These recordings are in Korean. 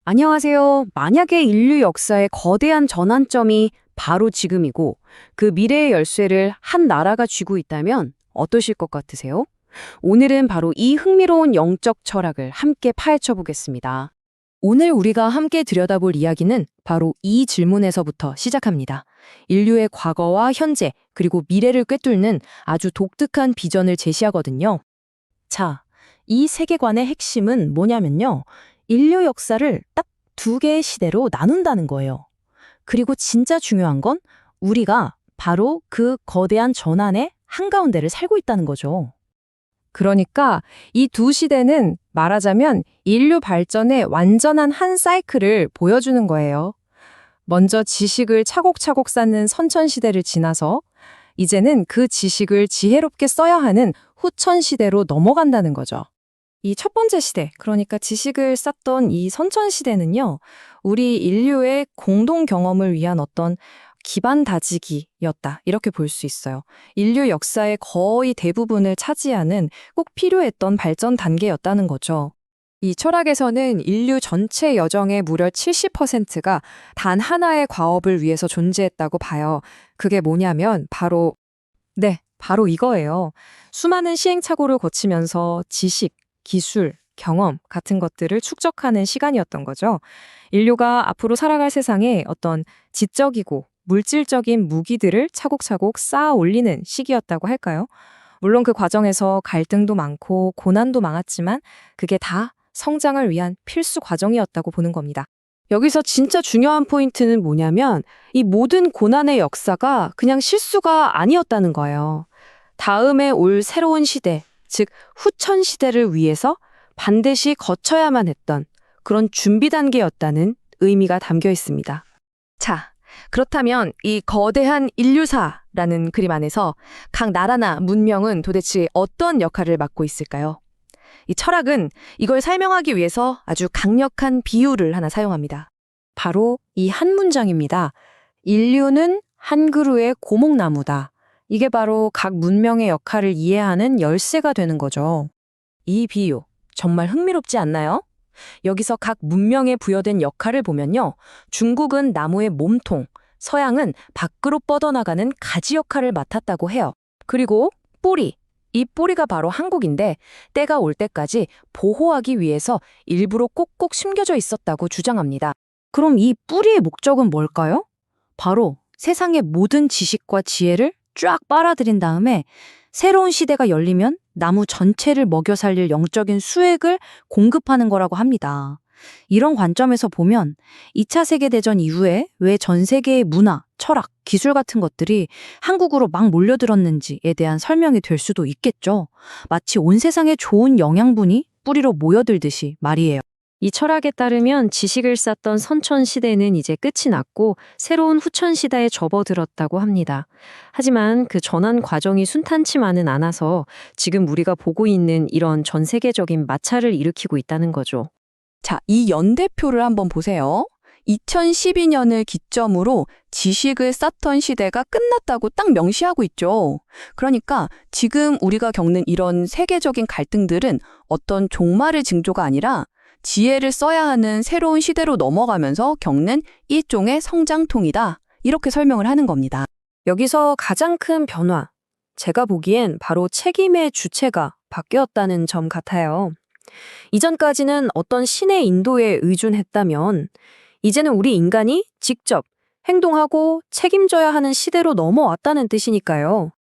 안녕하세요. 만약에 인류 역사의 거대한 전환점이 바로 지금이고 그 미래의 열쇠를 한 나라가 쥐고 있다면 어떠실 것 같으세요? 오늘은 바로 이 흥미로운 영적 철학을 함께 파헤쳐 보겠습니다. 오늘 우리가 함께 들여다볼 이야기는 바로 이 질문에서부터 시작합니다. 인류의 과거와 현재, 그리고 미래를 꿰뚫는 아주 독특한 비전을 제시하거든요. 자, 이 세계관의 핵심은 뭐냐면요. 인류 역사를 딱 두 개의 시대로 나눈다는 거예요. 그리고 진짜 중요한 건 우리가 바로 그 거대한 전환의 한가운데를 살고 있다는 거죠. 그러니까 이 두 시대는 말하자면 인류 발전의 완전한 한 사이클을 보여주는 거예요. 먼저 지식을 차곡차곡 쌓는 선천시대를 지나서 이제는 그 지식을 지혜롭게 써야 하는 후천시대로 넘어간다는 거죠. 이 첫 번째 시대, 그러니까 지식을 쌓던 이 선천시대는요, 우리 인류의 공동 경험을 위한 어떤 기반 다지기였다. 이렇게 볼 수 있어요. 인류 역사의 거의 대부분을 차지하는 꼭 필요했던 발전 단계였다는 거죠. 이 철학에서는 인류 전체 여정의 무려 70%가 단 하나의 과업을 위해서 존재했다고 봐요. 그게 뭐냐면 바로 이거예요. 수많은 시행착오를 거치면서 지식, 기술, 경험 같은 것들을 축적하는 시간이었던 거죠. 인류가 앞으로 살아갈 세상에 어떤 지적이고 물질적인 무기들을 차곡차곡 쌓아 올리는 시기였다고 할까요? 물론 그 과정에서 갈등도 많고 고난도 많았지만 그게 다 성장을 위한 필수 과정이었다고 보는 겁니다. 여기서 진짜 중요한 포인트는 뭐냐면 이 모든 고난의 역사가 그냥 실수가 아니었다는 거예요. 다음에 올 새로운 시대, 즉 후천 시대를 위해서 반드시 거쳐야만 했던 그런 준비 단계였다는 의미가 담겨 있습니다. 자, 그렇다면 이 거대한 인류사라는 그림 안에서 각 나라나 문명은 도대체 어떤 역할을 맡고 있을까요? 이 철학은 이걸 설명하기 위해서 아주 강력한 비유를 하나 사용합니다. 바로 이 한 문장입니다. 인류는 한 그루의 고목나무다. 이게 바로 각 문명의 역할을 이해하는 열쇠가 되는 거죠. 이 비유, 정말 흥미롭지 않나요? 여기서 각 문명에 부여된 역할을 보면요. 중국은 나무의 몸통, 서양은 밖으로 뻗어나가는 가지 역할을 맡았다고 해요. 그리고 뿌리, 이 뿌리가 바로 한국인데 때가 올 때까지 보호하기 위해서 일부러 꼭꼭 심겨져 있었다고 주장합니다. 그럼 이 뿌리의 목적은 뭘까요? 바로 세상의 모든 지식과 지혜를 쫙 빨아들인 다음에 새로운 시대가 열리면 나무 전체를 먹여 살릴 영적인 수액을 공급하는 거라고 합니다. 이런 관점에서 보면 2차 세계대전 이후에 왜 전 세계의 문화, 철학, 기술 같은 것들이 한국으로 막 몰려들었는지에 대한 설명이 될 수도 있겠죠. 마치 온 세상에 좋은 영양분이 뿌리로 모여들듯이 말이에요. 이 철학에 따르면 지식을 쌓던 선천 시대는 이제 끝이 났고 새로운 후천 시대에 접어들었다고 합니다. 하지만 그 전환 과정이 순탄치만은 않아서 지금 우리가 보고 있는 이런 전 세계적인 마찰을 일으키고 있다는 거죠. 자, 이 연대표를 한번 보세요. 2012년을 기점으로 지식을 쌓던 시대가 끝났다고 딱 명시하고 있죠. 그러니까 지금 우리가 겪는 이런 세계적인 갈등들은 어떤 종말의 징조가 아니라 지혜를 써야 하는 새로운 시대로 넘어가면서 겪는 일종의 성장통이다. 이렇게 설명을 하는 겁니다. 여기서 가장 큰 변화, 제가 보기엔 바로 책임의 주체가 바뀌었다는 점 같아요. 이전까지는 어떤 신의 인도에 의존했다면 이제는 우리 인간이 직접 행동하고 책임져야 하는 시대로 넘어왔다는 뜻이니까요.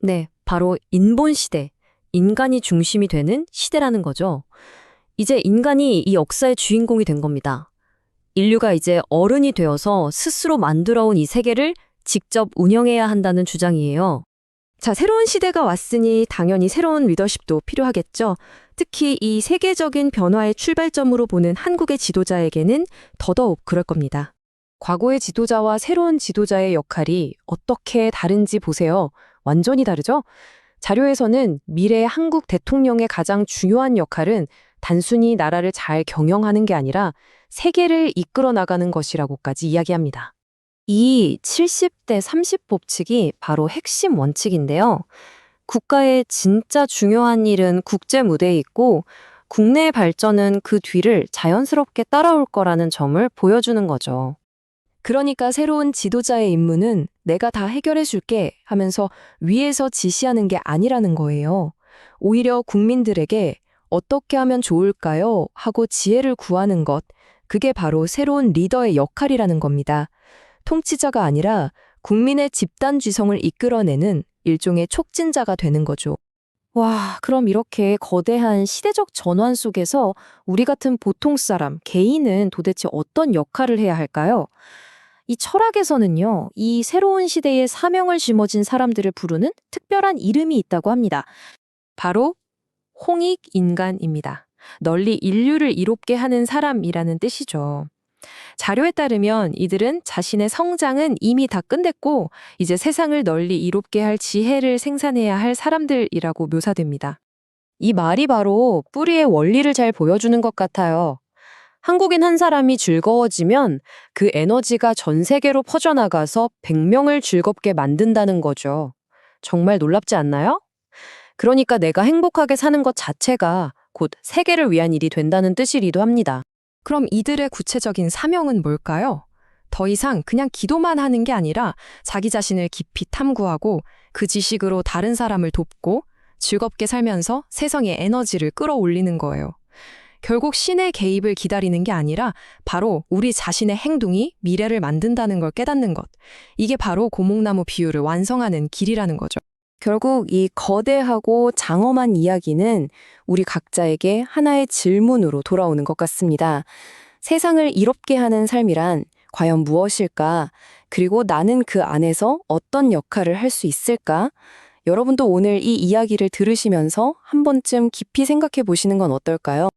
네, 바로 인본 시대, 인간이 중심이 되는 시대라는 거죠. 이제 인간이 이 역사의 주인공이 된 겁니다. 인류가 이제 어른이 되어서 스스로 만들어온 이 세계를 직접 운영해야 한다는 주장이에요. 자, 새로운 시대가 왔으니 당연히 새로운 리더십도 필요하겠죠. 특히 이 세계적인 변화의 출발점으로 보는 한국의 지도자에게는 더더욱 그럴 겁니다. 과거의 지도자와 새로운 지도자의 역할이 어떻게 다른지 보세요. 완전히 다르죠? 자료에서는 미래 한국 대통령의 가장 중요한 역할은 단순히 나라를 잘 경영하는 게 아니라 세계를 이끌어 나가는 것이라고까지 이야기합니다. 이 70대 30 법칙이 바로 핵심 원칙인데요. 국가의 진짜 중요한 일은 국제 무대에 있고 국내의 발전은 그 뒤를 자연스럽게 따라올 거라는 점을 보여주는 거죠. 그러니까 새로운 지도자의 임무는 내가 다 해결해 줄게 하면서 위에서 지시하는 게 아니라는 거예요. 오히려 국민들에게 어떻게 하면 좋을까요? 하고 지혜를 구하는 것. 그게 바로 새로운 리더의 역할이라는 겁니다. 통치자가 아니라 국민의 집단 지성을 이끌어내는 일종의 촉진자가 되는 거죠. 와, 그럼 이렇게 거대한 시대적 전환 속에서 우리 같은 보통 사람, 개인은 도대체 어떤 역할을 해야 할까요? 이 철학에서는요, 이 새로운 시대에 사명을 짊어진 사람들을 부르는 특별한 이름이 있다고 합니다. 바로 홍익인간입니다. 널리 인류를 이롭게 하는 사람이라는 뜻이죠. 자료에 따르면 이들은 자신의 성장은 이미 다 끝냈고 이제 세상을 널리 이롭게 할 지혜를 생산해야 할 사람들이라고 묘사됩니다. 이 말이 바로 뿌리의 원리를 잘 보여주는 것 같아요. 한국인 한 사람이 즐거워지면 그 에너지가 전 세계로 퍼져나가서 100명을 즐겁게 만든다는 거죠. 정말 놀랍지 않나요? 그러니까 내가 행복하게 사는 것 자체가 곧 세계를 위한 일이 된다는 뜻이기도 합니다. 그럼 이들의 구체적인 사명은 뭘까요? 더 이상 그냥 기도만 하는 게 아니라 자기 자신을 깊이 탐구하고 그 지식으로 다른 사람을 돕고 즐겁게 살면서 세상의 에너지를 끌어올리는 거예요. 결국 신의 개입을 기다리는 게 아니라 바로 우리 자신의 행동이 미래를 만든다는 걸 깨닫는 것. 이게 바로 고목나무 비유를 완성하는 길이라는 거죠. 결국 이 거대하고 장엄한 이야기는 우리 각자에게 하나의 질문으로 돌아오는 것 같습니다. 세상을 이롭게 하는 삶이란 과연 무엇일까? 그리고 나는 그 안에서 어떤 역할을 할 수 있을까? 여러분도 오늘 이 이야기를 들으시면서 한 번쯤 깊이 생각해 보시는 건 어떨까요?